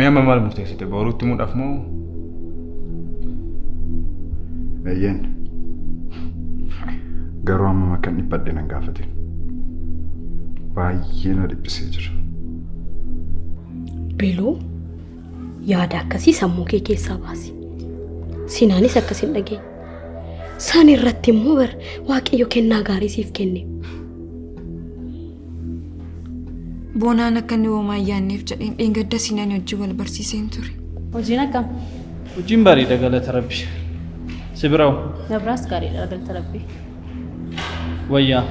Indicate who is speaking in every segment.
Speaker 1: ميا مال مرتكسي تبورو تمود أفمو أيين قروا ما كان يبدل نقافتي بايينا بسيجر
Speaker 2: بيلو يا داكسي سموكي كيسا باسي سيناني سكسين دقي ساني رتمو بر واقعيو كنا غاري سيف كني
Speaker 3: بونانا كان وما يانيف جدين إنقد سيناني وجه والبرسيسين توري
Speaker 4: وجينا كم
Speaker 5: وجين باري دقالة تربي سبراو
Speaker 4: نبراس كاري دقالة تربي
Speaker 5: ويا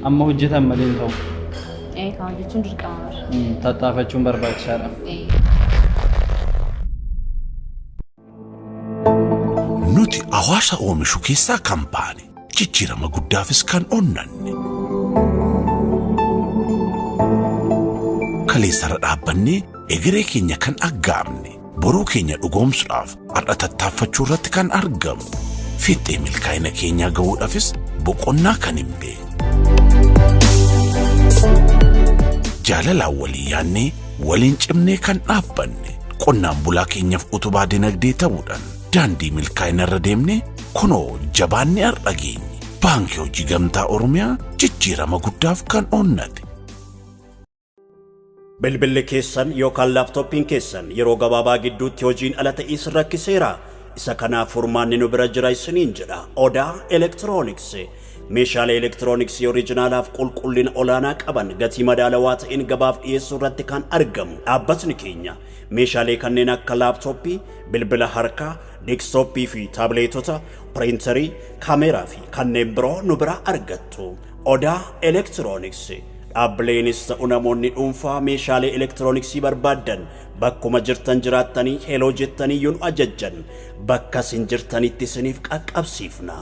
Speaker 5: أما وجهتها مدين تو
Speaker 4: إيه كان جتون ركامر
Speaker 5: تطافة برباك شارع
Speaker 4: إيه
Speaker 6: نوتي أواسا أومشو كيسا كامباني جيجيرا ما قدافس كان أونني كالي سرد عباني إغري كينيا كان أقامني برو كينيا أقوم سراف أرأة تتافة كان أرقم فيت إيميل كاينا كينيا قول أفس بقونا كان إمبي جالala waliyaanne waliin cimnee kan dhaabbanne qonnaan bulaa keenyaaf utubaa dinagdee ta'uudhaan daandii milkaa'ina irra deemne kunoo jabaanni har'a geenye baankii hojii gamtaa Oromiyaa jijjiirama guddaaf kan onnate.
Speaker 7: Bilbilli keessan yookaan laaptooppiin keessan yeroo gabaabaa gidduutti hojiin ala ta'is rakkiseera. Isa kanaaf furmaanni nu bira jira isiniin jedha. Odaa Elektirooniksii. meeshaalee elektirooniksii oriijinaalaaf qulqullina olaanaa qaban gatii madaalawaa ta'een gabaaf dhiyeessuu irratti kan argamu dhaabbatni keenya meeshaalee kanneen akka laaptooppii, bilbila harkaa, deeskitooppii fi taabileetota, piriintarii, kaameraa fi kanneen biroo nu bira argattu. Odaa Elektirooniksii dhaabbileenis ta'u namoonni dhuunfaa meeshaalee elektirooniksii barbaadan bakkuma jirtan jiraattanii heloo jettanii yoon ajajjan bakka isin jirtanitti isiniif qaqqabsiifna.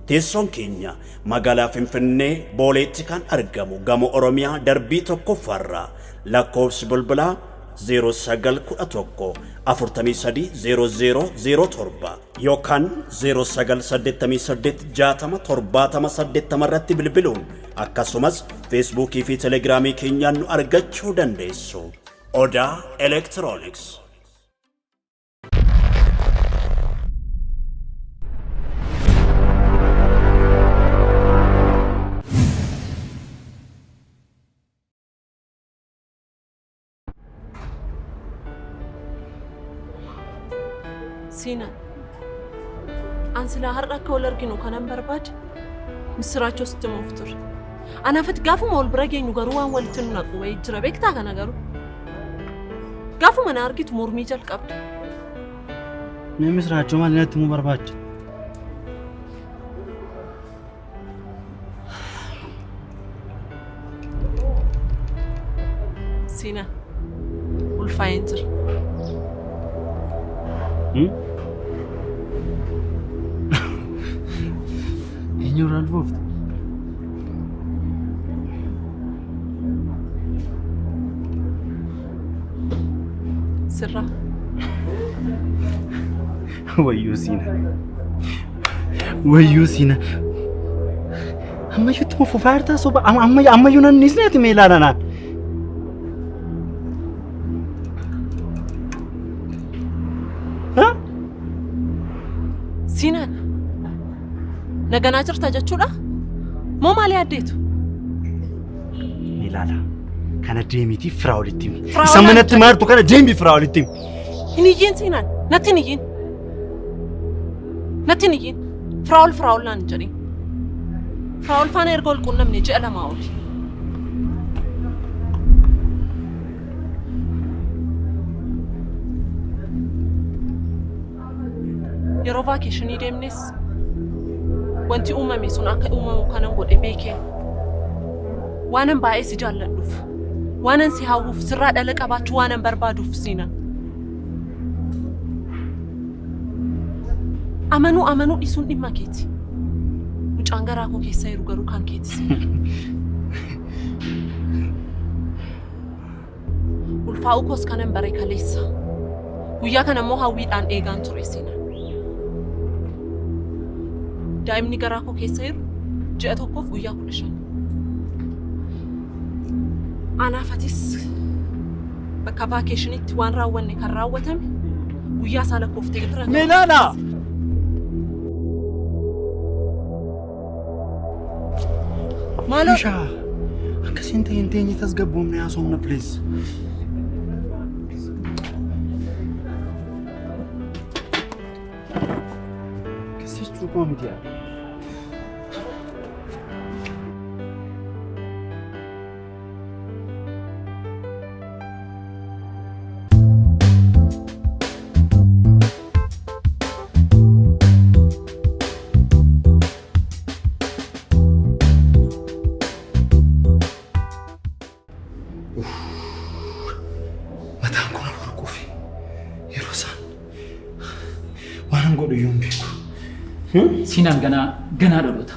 Speaker 7: Teessoon keenya magaalaa Finfinnee Booleetti kan argamu gamoo Oromiyaa darbii tokkoffaarraa lakkoofsi bilbilaa 0911 430007 yookaan 0988 60 irratti bilbiluun akkasumas Feesbuukii fi Telegiraamii keenyaan nu argachuu dandeessu. Odaa Elektirooniks.
Speaker 8: سينا أنسلا هرقك ولرجنو كان برباد مسراچو ستموفتر أنا فتقافو مول برجي نجاروان ولتنقو ويجربك تاعنا نجارو قافو من أرجت مرمي جل قبل
Speaker 9: مسراچو ما لنت مو برباد
Speaker 8: سينا والفاينتر
Speaker 9: Ignorar الوفد
Speaker 8: سرة
Speaker 9: ويو سينا أما يتمو ففارتا صوبا أما يونان نسنات ميلانا
Speaker 8: سينان نجانا جرتا جتشولا مو مالي عديتو
Speaker 9: ميلالا كان ديميتي فراولتيم سمنت مارتو كان ديمي فراولتيم
Speaker 8: نيجين سينان نتنيجين فراول لانجري فراول فانا يرقول قلنا من يجي ألا ماولي yeroo vaakeshinii deemnes wanti uumame sun akka uumamu kanan godhe beekeen waanan baay'ee si jaalladhuuf waanan si hawwuuf sirraa dhala qabaachuu waanan barbaaduuf siina amanuu dhisuun dhimma keeti mucaan garaa koo keessa jiru garuu kan keetis ulfaa'uu koos kanan bare kaleessa guyyaa kana immoo hawwiidhaan eegaan ture siina daa'imni garaa koo keessa jiru ji'a tokkoof guyyaa 15 anaafatis bakka vaakeshinitti waan raawwanne kan raawwatame guyyaa isaa lakkooftee bira ga'a.
Speaker 9: Milana!
Speaker 8: Maaloo?
Speaker 9: Isha! Akkasiin ta'een teenye tasgabboomne haasofna please. Akkasitti koo miti yaa.
Speaker 5: Sinan ganaa dhodhota.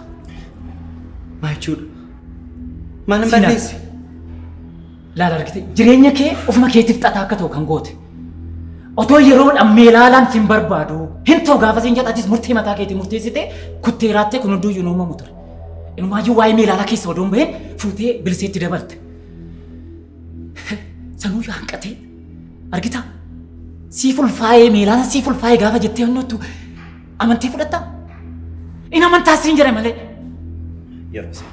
Speaker 9: Maal jechuudha? Maal hin balleessi?
Speaker 5: Laala argite jireenya kee ofuma keetiif xataa akka ta'u kan goote. Otoo yeroodhaan meelaalaan sin barbaadu hin ta'u gaafa sin jedhatis murtee mataa keetii murteessite kuttee raattee kun hunduu yuunuma muture. Inumaayyuu waa'ee meelaalaa keessa odoon baheen fuutee biliseetti dabalte. Sanuyyuu hanqatee argita siif ulfaa'ee meelaala siif ulfaa'ee gaafa jettee honnottu amantii fudhattaa? Ina amantaa siin jedhe malee.
Speaker 9: Yeroo isaa.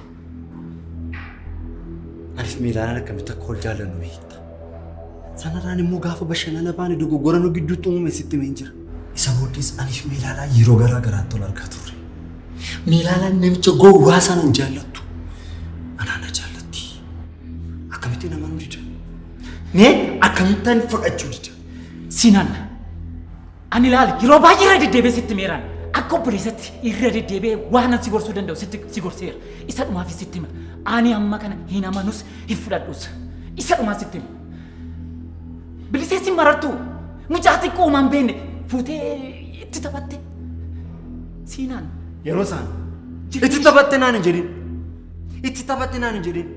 Speaker 9: Anis meelaalaan akkamitti akka ol jaallannu beekta. Sanarraan immoo gaafa bashannana baane dogoggora nu gidduutti uumame sitti meen jira. Isa booddees anis meelaalaa yeroo garaa garaatti ol argaa turre. Meelaalaan namicha gowwaa sana hin jaallattu. Anaan na jaallatti. Akkamitti nama nu dida? Nee akkamittaan fudhachuu dida?
Speaker 5: Sinan ani ilaali yeroo baay'ee irra deddeebi'ee sitti meeraan. Akka obboleessatti irra deddeebi'ee waan si gorsuu danda'u si gorseera. Isa dhumaaf sitti hima. Ani amma kana hin amanus hin fudhadhus. Isa dhumaa sitti hima. Bilisee si marartu mucaa xiqqoo uumaan beenne fuutee itti taphatte. Siinaan.
Speaker 9: Yeroo isaan itti taphatte naan hin jedhin. Itti taphatte naan hin jedhin.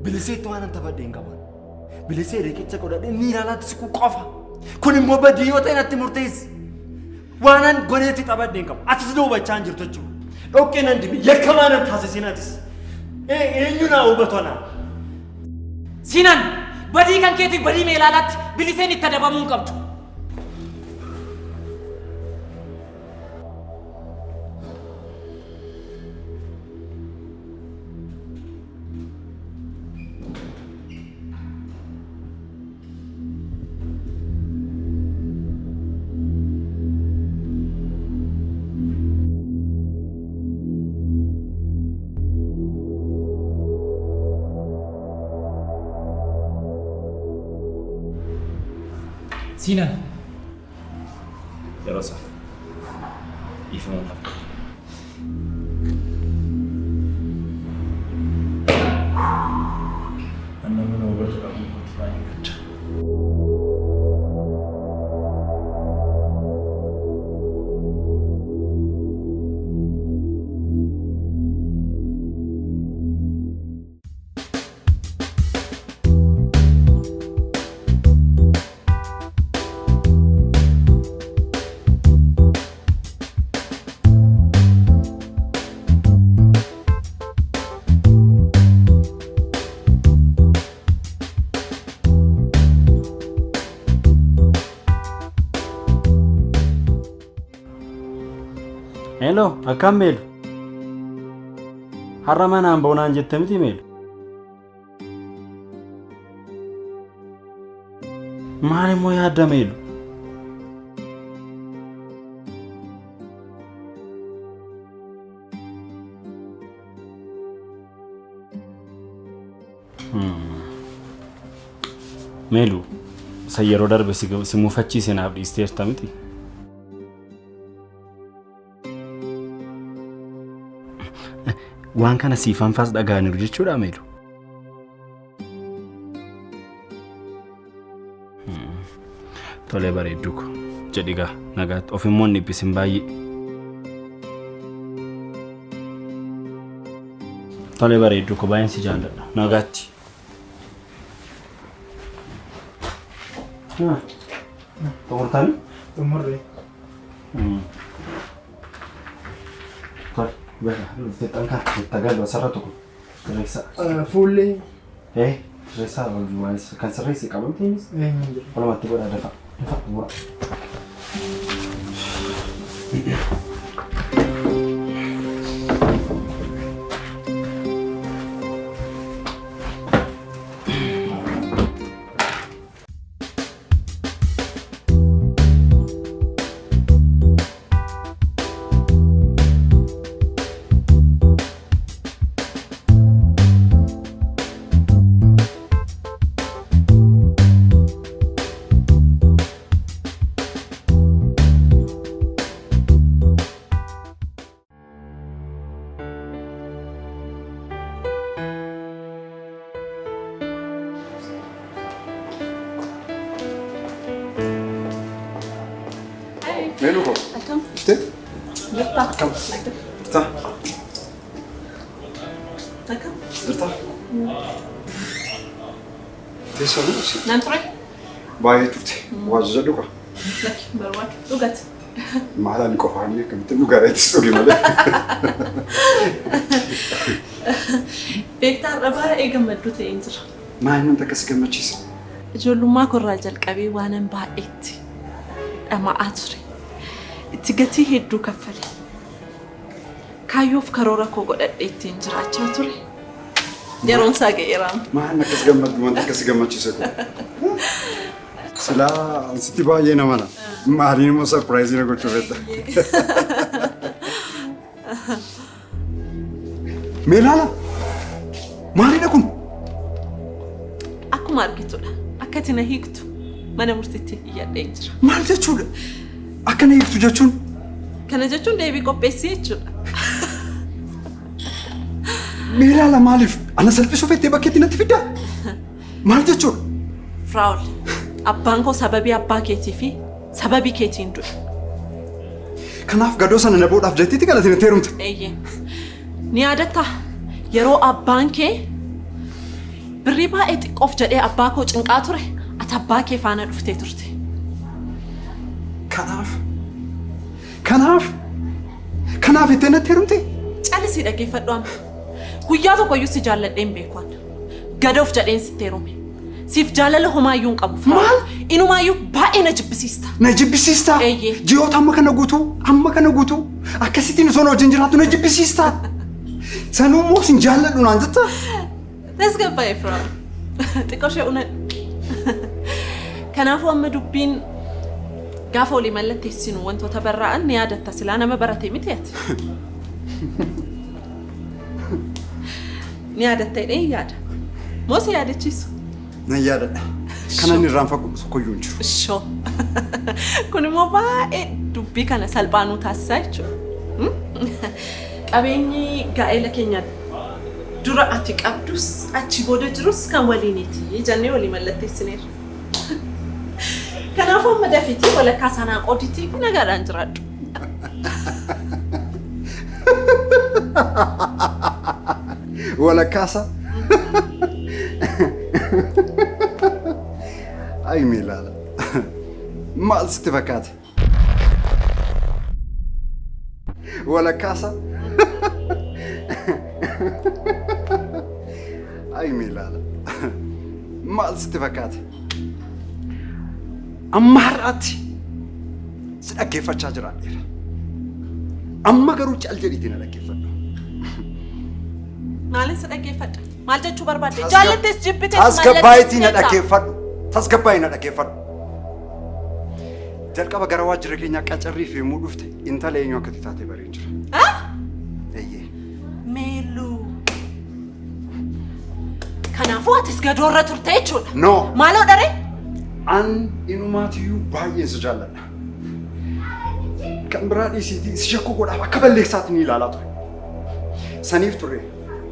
Speaker 9: Biliseetti waan taphadhe hin qaban. Bilisee riqicha godhadhee miilaalaatti siquu qofa. Kun immoo badii yoo ta'e natti murteessi. Waanan goneetti taphadhe hin qabu. Atis duubachaa hin jirtu jechuudha. Dhoqqee nan dibi yakkamaa nan taasisinatis. Eenyu naa hubatu anaa.
Speaker 5: Sinan badii kan keetiif badii meelaalaatti biliseen itti adabamuu hin qabdu. Sinan.
Speaker 10: Yeroo isaa. Ifama naaf. Anna mana hubatu qabu kooti baay'ee gadda.
Speaker 9: Hello, akkam meelu? Har'a manaan boonaan jette miti meelu? Maal immoo yaadda meelu? Meelu, isa yeroo darbe si muufachiise naaf dhiisteerta miti? Waan kana siifan faas dhagaaniru jechuudha meelu. Tolee bareedduu ko jedhigaa nagaatti ofimmoo dhiphisin baay'ee. Tolee bareedduu ko baay'een si jaalladha nagaatti. Xumurtanii?
Speaker 10: Xumurree.
Speaker 9: Bueno, te tanca, te tagallo, hace rato.
Speaker 10: Fulle.
Speaker 9: Resa mas kan serisi kamu tinis. Kalau mati buat ada buat.
Speaker 1: Melu kok.
Speaker 8: Akkam?
Speaker 1: Işte.
Speaker 8: Jirta?
Speaker 1: Akkam. Jirta.
Speaker 8: Akkam?
Speaker 1: Jirta. Teessoo nuti.
Speaker 8: Naan ture?
Speaker 1: Baay'ee turte. Waa jajadhu qaba.
Speaker 8: Lakki barbaadu. Dhugati.
Speaker 1: Maalaan qofaanii akkamittiin dhugaadheettis dhuge malee.
Speaker 8: Beektaa har'a baay'ee gammadduu ta'een jira.
Speaker 1: Maal namni akkas gammachiisa?
Speaker 8: Ijoollummaa korraa jalqabee waanan baay'eetti dhama'aa ture. Itti gatii hedduu kaffale. Kaayyoof karoora koo godhadhee ittiin jiraachaa ture. Yeroon isaa ga'eera.
Speaker 1: Maal akkas gammaddu wanti akkas gammachiisa kun? Silaa sitti baay'ee nama na. Maaliin immoo sarpiraayizii na gochuu fedha. Meelaala! Maalidha kun?
Speaker 8: Akkuma argitudha. Akka ati na hiiktu mana murtiitti iyyadhee jira.
Speaker 1: Maal jechuudha? Akka na hiiktu jechuun?
Speaker 8: Kana jechuun deebii qopheessii jechuudha.
Speaker 1: Meelaala maaliif? Ana salphisuu fettee bakkeetti natti fiddaa? Maal jechuudha?
Speaker 8: Firaa'ol, abbaan koo sababii abbaa keetii fi sababii keetiin du'e.
Speaker 1: Kanaaf gadoo sana na boodhaaf jettiitti galatti natti heerumte.
Speaker 8: Eeyyee. Ni yaadatta yeroo abbaan kee birrii baay'ee xiqqoof jedhee abbaa koo cinqaa ture ati abbaa kee faana dhuftee turte.
Speaker 1: Kanaaf itti natti heerumte?
Speaker 8: Callisii dhaggeeffadhu amma. Guyyaa tokkoyyuu si jaalladheen beekwaan. Gadoof jedheen sitti heerume. Siif jaalala homaayyuu hin qabu.
Speaker 1: Maal?
Speaker 8: Inumaayyuu baay'ee na jibbisiista.
Speaker 1: Na jibbisiista?
Speaker 8: Eeyyee.
Speaker 1: Ji'oota amma kana guutuu akkasittiin osoo na wajjin jiraattu na jibbisiista. Sanuu immoo sin jaalladhu naan jetta?
Speaker 8: Tasgabbaa'ee Firaa'ol. Xiqqoo ishee una. Kanaafuu amma dubbiin gaafa olii mallatteessinu wantoota barraa'an ni yaadatta silaa nama baratee miti ati. Ni yaadatta jedhee yaada. Moo si yaadachiisu?
Speaker 1: Nan yaadadha. Kana inni irraan fagoo tokkoyyuu hin jiru.
Speaker 8: Shoo. Kun immoo baay'ee dubbii kana salphaanuu taasisaa jechuudha. Qabeenyi gaa'ela keenya dura ati qabdus achi booda jirus kan waliiniti jennee walii mallatteessineerra. Kanaafuu amma dafiitii walakkaa sanaa qooditii nagaadhaan jiraadhu.
Speaker 1: Walakkaasa? Ay Meelaala. Maal sitti fakkaate? Walakkaasa? Ay Meelaala. Maal sitti fakkaate? Amma har'aatti si dhaggeeffachaa jiraadheera. Amma garuu cal jedhiitii na dhaggeeffadhu.
Speaker 8: Maalin si dhaggeeffadha? Maal jechuu barbaadde? Jaallattees jibbitees
Speaker 1: tasgabbaayitii na dhaggeeffadhu. Tasgabbaayii na dhaggeeffadhu. Jalqaba gara waajjira keenyaa qacarrii fi yemmuu dhufte intala eenyu akka taatee bareen jira. Eeyyee.
Speaker 8: Meeluu. Kanaafuu atis gadoorra turte jechuudha.
Speaker 1: No.
Speaker 8: Maaloo dharee?
Speaker 1: An inumaatiyyuu baay'een si jaalladha. Kan biraa dhiisiitii si shakkuu godhaaf akka balleessaatti ni ilaalaa ture. Saniif ture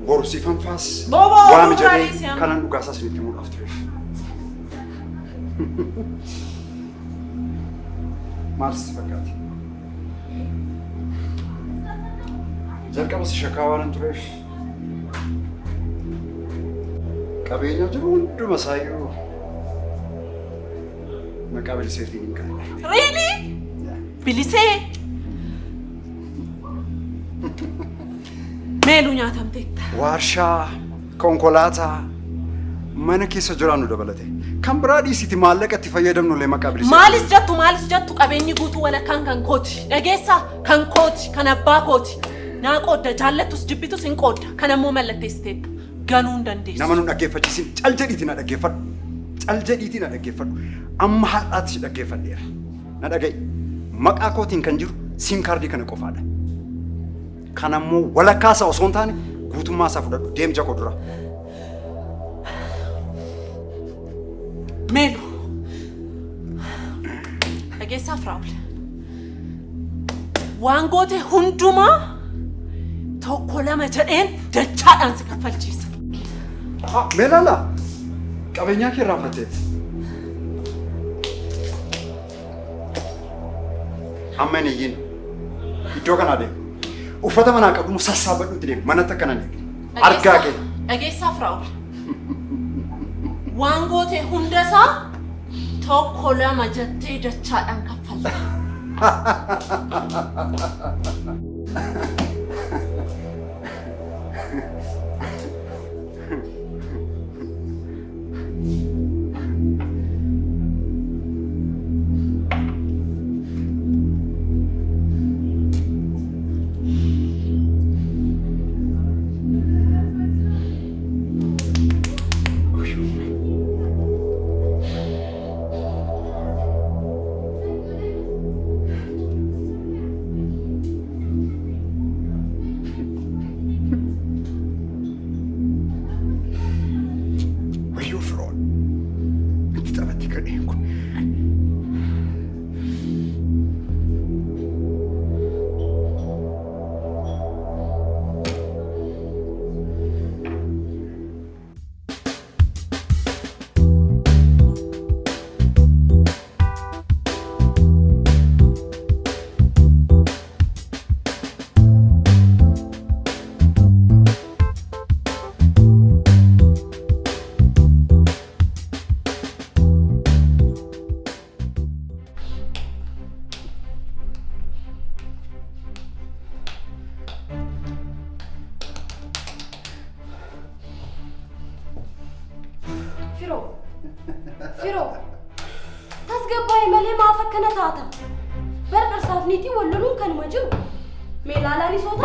Speaker 1: borsiifanfaas waami jedhee kanan dhugaasaa isinitti himuudhaaf tureef. Maal sitti fakkaate? Jalqaba si shakkaa waanan tureef qabeenya jiru hunduma isaayyuu maqaa biliseetiin hin qabu.
Speaker 8: Really? Bilisee? Meeluu nyaatamteetta.
Speaker 1: Warshaa, konkolaataa, mana keessa jiraannu dabalate kan biraa dhiisiti maallaqa itti fayyadamnu lee maqaa bilisee
Speaker 8: maalis jattu qabeenyi guutuu walakkaan kan kooti dhageessaa kan kooti kan abbaa kooti naa qoodda jaallattus jibbitus hin qoodda kan ammoo mallatteessiteetta ganuu hin dandeessu
Speaker 1: nama nu dhaggeeffachiisin cal jedhiiti na dhaggeeffadhu amma haadhaatti dhaggeeffadheera na dhaga'i maqaa kootiin kan jiru siim kaardii kana qofaadha kan ammoo walakkaasa osoo hin taane guutummaa isaa fudhadhu deem jako dura
Speaker 8: Melo. Dhageessaa Firaa'ol. Waan goote hundumaa tokko lama jedheen dachaadhaan si kaffalchiisa.
Speaker 1: Meelaala qabeenyaa kee irraanfattee. Amma hin iyyin iddoo kanaa deemu. Uffata manaa qabdu sassaabadhuutti deemu manatti akkana deemu. Argaa kee.
Speaker 8: Dhageessaa Firaa'ol. Waan goote hundasaa tokko lama jettee dachaadhaan kaffalta.
Speaker 2: Firoo tasgabbaa'ee malee maaf akkana taata? Barbarsaaf niitii wallaluun kanuma jiru. Meelaalaan isoo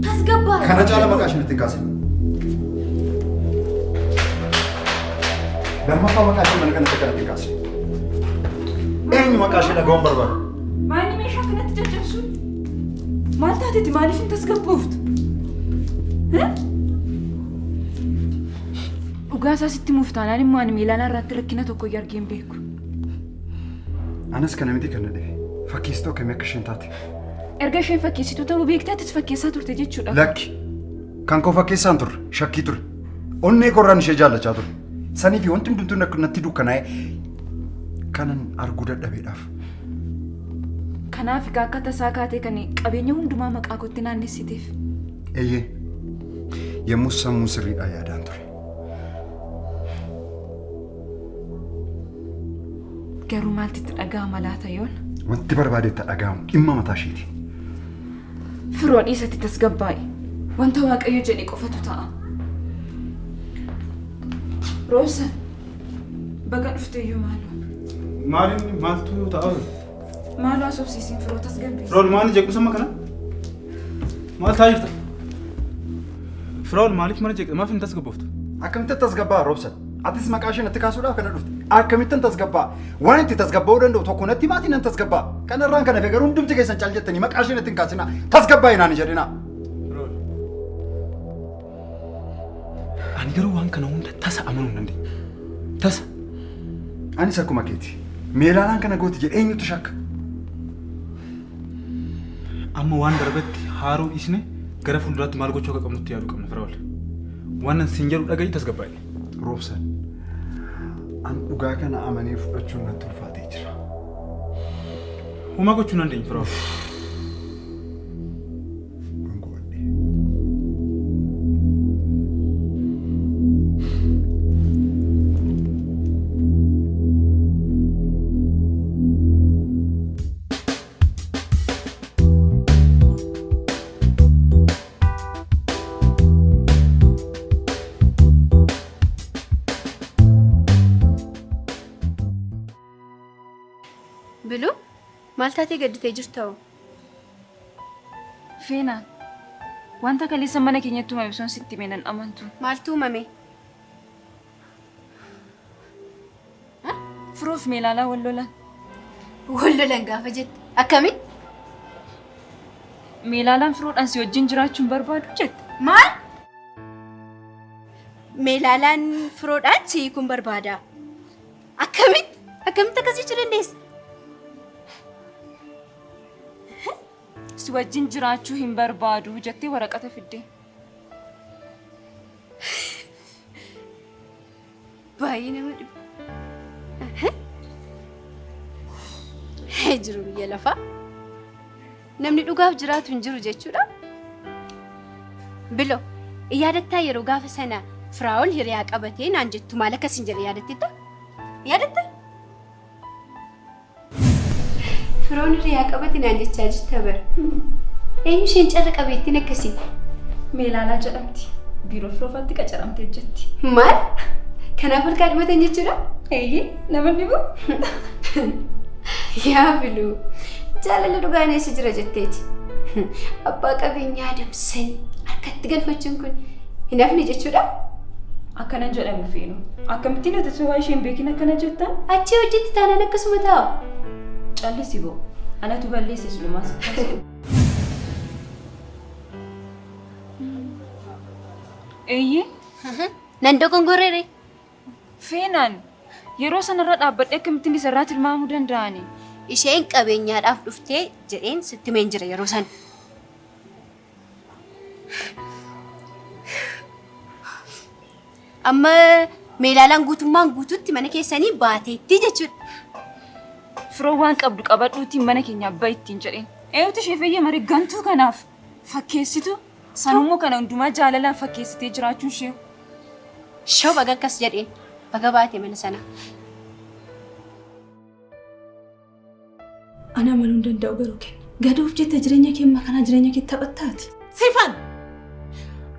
Speaker 2: tasgabbaa'ee.
Speaker 1: Kana caala maqaa isheen itti kaase. Lammaffaa maqaa ishee mana kanatti kanatti kaase. Eenyu maqaa ishee dhaga'uun barbaadu?
Speaker 3: Maali meeshaa kanatti caccabsu? Maal taateeti maaliif hin tasgabbooftu? Dhugaa isaa sitti muuftaanaan immoo ani miilaan irratti rakkina tokko argeen beeku.
Speaker 1: Anas kana miti kan na dhibe. Fakkeessituu akkamii akka isheen taate.
Speaker 3: Erga isheen fakkeessituu ta'uu beektaattis fakkeessaa turte jechuudha.
Speaker 1: Lakki kan koo fakkeessaan turre shakkii ture. Onnee korraan ishee jaallachaa ture. Sanii fi wanti hundumtuu natti dukkanaa'e kanan arguu dadhabeedhaaf.
Speaker 3: Kanaaf akka tasaa kaatee kan qabeenya hundumaa maqaa kootti naannessiteef.
Speaker 1: Eeyyee yommuu sammuu sirriidhaan yaadaan ture.
Speaker 3: Garuu maaltu dhaga'ama laata yoon?
Speaker 1: Wanti barbaadetti dhaga'amu dhimma mataa isheeti.
Speaker 3: Firoo dhiisatti tasgabbaa'e. Wanta Waaqayyo jedhe qofatu ta'a. Rosa, baga dhufteeyyuu maaloo?
Speaker 10: Maaltu ta'a?
Speaker 3: Maaloo asoobsiisiin firoo tasgabbeessi.
Speaker 10: Firool maali jeequmsa kana? Maal ta'aa jirta? Firool maaliif mana jeequmsa maaf hin tasgabbooftu?
Speaker 1: Akkamitti tasgabbaa Roobsan? Atis maqaa ishee natti kaasuudhaaf kana dhufte. Akkamitti tasgabbaa? Waan itti tasgabbaa'uu danda'u tokko natti maatii nan tasgabbaa. Kanarraan kana garuu hundumti keessan caal jettanii maqaa ishee natti hin kaasinaa. Tasgabbaa hinaan jedhinaa.
Speaker 10: Ani garuu waan kana hunda tasa amanuu hin dandeenye. Tasa.
Speaker 1: Anis akkuma keeti. Meelaalaan kana gooti jedhee eenyutu shakka?
Speaker 10: Amma waan darbatti haaruu dhiisne gara fuulduraatti maal gochuu akka qabnutti yaaduu qabna Firool. Waan siin jedhu dhaga'i tasgabbaa'e.
Speaker 1: Roobsan. An dhugaa kana amanee fudhachuun natti ulfaatee jira.
Speaker 10: Homaa gochuu hin dandeenye Firool.
Speaker 2: Biluu maal taatee gadditee jirtu?
Speaker 3: Feenaan wanta kaleessa mana keenyatti uumame sun sitti meenan amantu.
Speaker 2: Maaltu uumame?
Speaker 3: Firoof Meelaalaa wal lolan.
Speaker 2: Wal lolan gaafa jette akkami?
Speaker 3: Meelaalaan firoodhaan si wajjin jiraachuun barbaadu jette.
Speaker 2: Maal? Meelaalaan firoodhaan si kun barbaada. Akkamitti? Akkamitti akkasii jechuu dandeessa?
Speaker 3: Si wajjin jiraachuu hin barbaadu jettee waraqata fidde.
Speaker 2: Baay'ee nama dhiba. Jiru biyya lafaa. Namni dhugaaf jiraatu hin jiru jechuudha. Bilo, yaadattaa yeroo gaafa sana Firaa'ol hiriyaa qabatee naan jettu maal akkasiin jedhe yaadattetta? Yaadatta? Firaa'ol hiriyaa qabatee naan jechaa jirta bara. Eenyu isheen carra qabeettiin akkasii?
Speaker 3: Meelaalaa jedhamti. Biiroo firoofaatti qacaramtee jetti.
Speaker 2: Maal? Kanaaf harkaa dhumatan jechuudha?
Speaker 3: Eeyyee, nama dhibu.
Speaker 2: Yaa Biluu, jaalala dhugaan eessa jira jetteeti. Abbaa qabeenyaa adamsanii harkatti galfachuun kun hin hafne jechuudha?
Speaker 3: Akkanan jedhamu feenu. Akkamittiin ati waa isheen beekin akkana jettan?
Speaker 2: Achii hojjetti taanaan akkasuma taa'u.
Speaker 3: Callisi boo. Anatu balleesse sulumaas. Eeyyee?
Speaker 2: Nan dogongorreere.
Speaker 3: Feenaan yeroo sanarra dhaabbadhee akkamittiin isarraa tilmaamuu danda'ani?
Speaker 2: Isheen qabeenyaadhaaf dhuftee jedheen sitti meen jira yeroo san. Amma Meelaalaan guutummaan guutuutti mana keessanii baateetti jechuudha.
Speaker 3: Firoo waan qabdu qabadhuutiin mana keenya abbaa ittiin jedheen. Eeyyuuti ishee fayyama riggantuu kanaaf fakkeessitu sanummoo kana hundumaa jaalalaan fakkeessitee jiraachuun ishee.
Speaker 2: Shoo baga akkas jedheen baga baate mana sana.
Speaker 11: Ana amanuu hin danda'u garuu kenna. Gaduuf jette jireenya kee makanaa jireenya kee taphattaati.
Speaker 8: Sifan!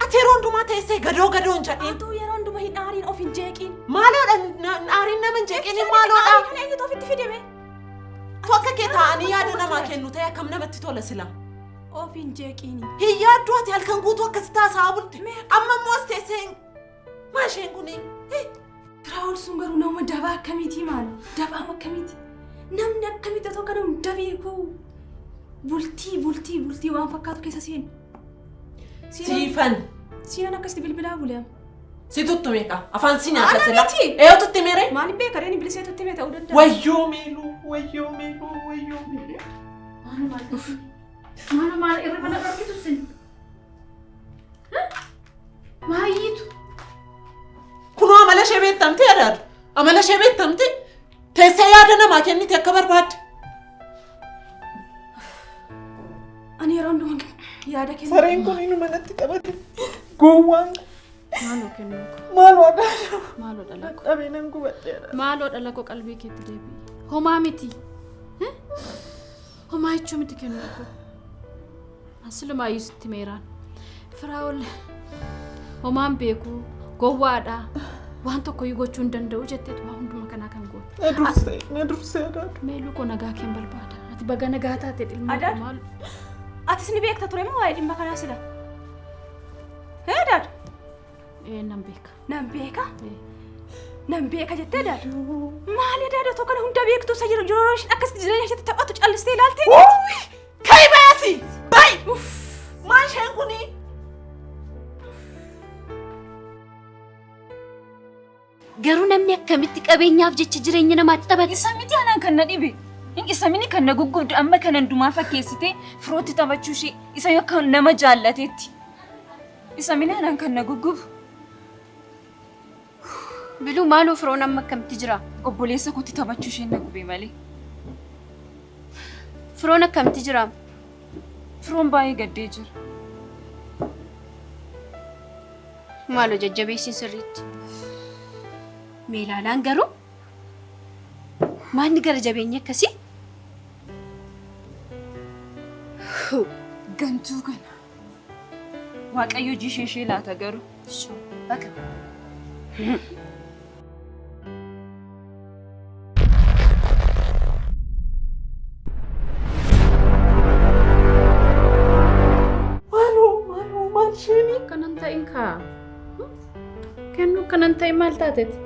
Speaker 8: Ati yeroo hundumaa teessee gadoo hin jedhiin.
Speaker 11: Atuu yeroo hundumaa hin aariin of hin jeeqiin.
Speaker 8: Maaloodha aariin nama hin jeeqiin maaloodha?
Speaker 11: Aarii kana eenyutu ofitti fideme?
Speaker 8: Tu akka kee taa'anii yaada namaa kennu ta'e akkam namatti tola sila.
Speaker 11: Of hin jeeqiini.
Speaker 8: Hin yaaddu ati halkan guutuu akkasitti haasa'aa bulte. Amma immoo as teessee maa isheen kuni?
Speaker 11: Firaa'ol sun garuu nama dabaa akkamiiti maali? Dabaa akkamiiti? Namni akkamitti otoo kana hunda beeku bultii waan fakkaatu keessa seenu.
Speaker 8: Siifan.
Speaker 11: Siinan akkasitti bilbilaa buleema.
Speaker 8: Si tuttumeeqa afaan si nyaata sila. Eeyyoo tuttimere?
Speaker 11: Maaliif beeka reeni bilisee tuttimee ta'uu danda'a?
Speaker 8: Wayyoo meeluu.
Speaker 11: Maal irra mana dhorkitu sin? Maayiitu?
Speaker 8: Kunoo amala ishee beektamtee yaadaadha. Amala ishee beektamtee teessee yaada namaa kennite akka barbaadde.
Speaker 11: Ani yeroo hundumaa yaada kennu.
Speaker 8: Sareen kun inni manatti qabate gowwaan.
Speaker 11: Maaloo kennu?
Speaker 8: Maaloo dhala.
Speaker 11: Maaloo dhala?
Speaker 8: Qabeenan gubadheera.
Speaker 11: Maaloo dhala koo qalbii keetti deebi'i. Homaa miti. Homaa jechuun miti kennu koo. Aslumaa sitti meeraan. Firaa'ol homaan beeku gowwaadha. Waan tokko gochuu hin danda'u jettee waan hunduma kanaa kan goote.
Speaker 8: Na dursee adaadha.
Speaker 11: Meeluu koo nagaa keen barbaada. Ati baga nagaa taate dhimma
Speaker 12: maal? Atis ni beekta ture moo waa'ee dhimma kanaa sila? Adaadha?
Speaker 11: Nan beeka.
Speaker 12: Nan beeka? Nan beeka jettee adaadha? Maali adaadha otoo kana hunda beektu isa yeroo ishiin akkasitti jireenya isheetti taphatu callistee ilaaltee?
Speaker 8: Kai baasi! Bai! Maal isheen kunii?
Speaker 2: Garuu namni akkamitti qabeenyaaf jecha jireenya namaatti taphata?
Speaker 3: Isa miti anaan kan na dhibe. Isa mini kan na guggubdu amma kan hundumaa fakkeessitee firootti taphachuu ishee isa akka nama jaallateetti. Isa mini anaan kan na guggubu.
Speaker 2: Biluu maaloo firoon amma akkamitti jira?
Speaker 3: Obboleessa kootti taphachuu ishee na gube malee.
Speaker 2: Firoon akkamitti jira?
Speaker 3: Firoon baay'ee gaddee jira.
Speaker 2: Maaloo jajjabeessin sirriitti. Meelaalaan garuu maanni gara jabeenya akkasii?
Speaker 3: Gantuu kana. Waaqayyo hojii ishee laata garuu.
Speaker 2: Baga.
Speaker 11: haa kennuu kanan ta'e maal taateeti?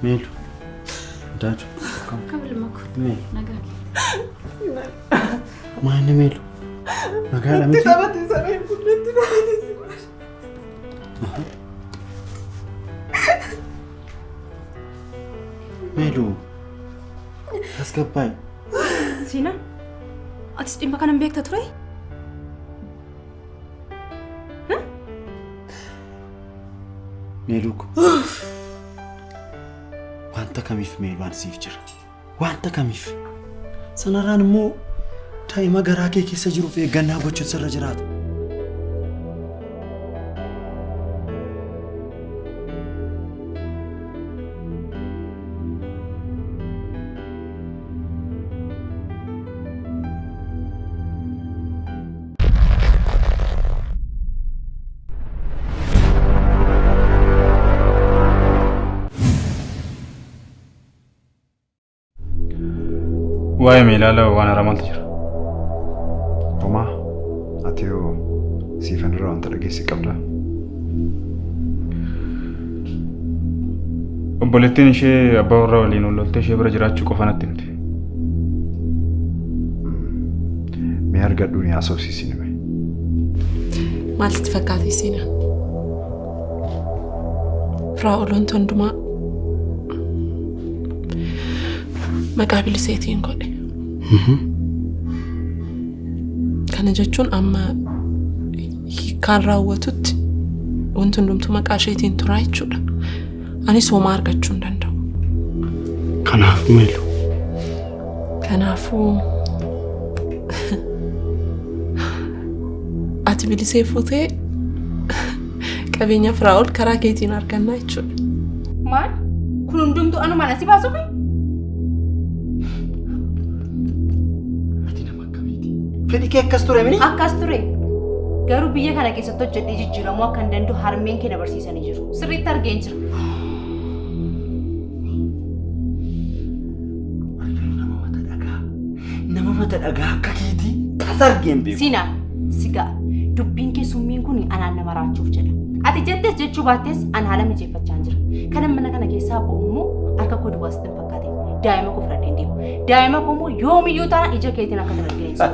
Speaker 1: Melu, Dadu, come.
Speaker 11: Come ilmaku.
Speaker 1: Melu.
Speaker 11: Nagaa.
Speaker 1: Maanni Melu. Magaalaa miti.
Speaker 8: Taphate saree bunatti taphate si.
Speaker 1: Melu. Tasgabbaay.
Speaker 12: Sinan, atis dhimma kanan beekta ture?
Speaker 1: Melu ko. Wanta kamiif Meeluun siif jira? Wanta kamiif? Sanarraan immoo daa'ima garaa kee keessa jiruuf eeggannaa gochuun sirra jiraata.
Speaker 10: Waa'ee Meelaalaa waan haramaltu jira.
Speaker 1: Homaa, ati yoo siifan irraa wanta dhageesse qabda.
Speaker 10: Obboleettiin ishee abbaa warraa waliin olloltee ishee bira jiraachuu qofa natti himte.
Speaker 1: Mee argadhu ni haasofsiisi nime.
Speaker 8: Maal sitti fakkaate Siinaa? Firaa'oloon hundumaa maqaa biliseetiin godhe. Kana jechuun amma hiikkaan raawwatutti wanti hundumtuu maqaa isheetiin turaa jechuudha. Anis homaa argachuu hin danda'u.
Speaker 1: Kanaaf Meelu.
Speaker 8: Kanaafuu ati bilisee fuutee qabeenya Firaa'ol karaa keetiin argannaa jechuudha.
Speaker 12: Maal? Kun hundumtuu anumaan asii baasuufi?
Speaker 1: Fedhi kee akkas ture mini?
Speaker 12: Akkas ture. Garuu biyya kana keessatti hojjedhee jijjiiramuu akka hin danda'u harmeen kee dabarsiisanii jiru. Sirriitti argeen jira.
Speaker 1: Nama mata dhagaa akka keetii kas argeen beeku.
Speaker 12: Siinaa, sigaa. Dubbiin kee summiin kun anaan nama raachuuf jedha. Ati jettees jechuu baattees an haala mijeeffachaa jira. Kanan mana kana keessaa ba'u immoo harka koo duwwaa sitti hin fakkaate. Daa'ima koo fudhadheen deemu. Daa'ima koo immoo yoomiyyuu taana ija keetiin akka dargaggeessu.